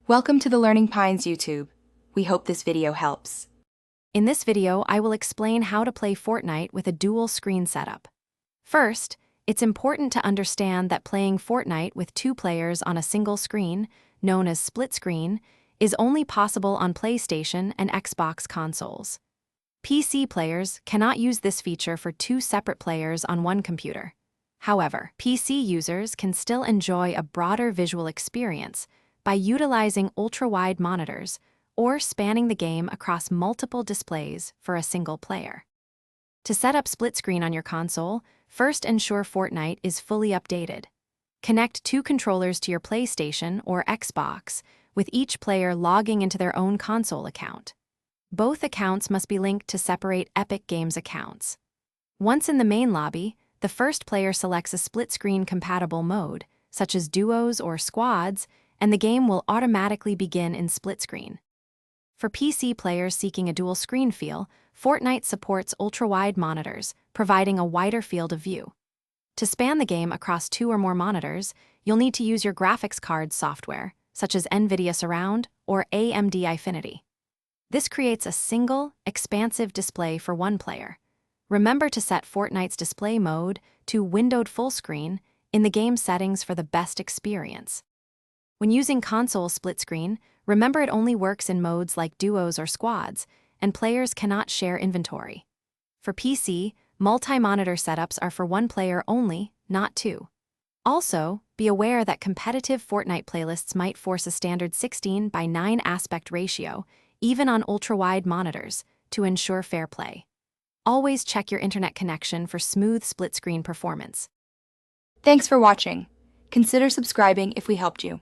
Welcome to the Learning Pines YouTube. We hope this video helps. In this video, I will explain how to play Fortnite with a dual screen setup. First, it's important to understand that playing Fortnite with two players on a single screen, known as split screen, is only possible on PlayStation and Xbox consoles. PC players cannot use this feature for two separate players on one computer. However, PC users can still enjoy a broader visual experience by utilizing ultra-wide monitors or spanning the game across multiple displays for a single player. To set up split screen on your console, first ensure Fortnite is fully updated. Connect two controllers to your PlayStation or Xbox, with each player logging into their own console account. Both accounts must be linked to separate Epic Games accounts. Once in the main lobby, the first player selects a split-screen compatible mode, such as duos or squads, and the game will automatically begin in split screen. For PC players seeking a dual screen feel, Fortnite supports ultra-wide monitors, providing a wider field of view. To span the game across two or more monitors, you'll need to use your graphics card software, such as NVIDIA Surround or AMD Infinity. This creates a single, expansive display for one player. Remember to set Fortnite's display mode to windowed full screen in the game settings for the best experience. When using console split screen, remember it only works in modes like duos or squads, and players cannot share inventory. For PC, multi-monitor setups are for one player only, not two. Also, be aware that competitive Fortnite playlists might force a standard 16:9 aspect ratio, even on ultra-wide monitors, to ensure fair play. Always check your internet connection for smooth split-screen performance. Thanks for watching. Consider subscribing if we helped you.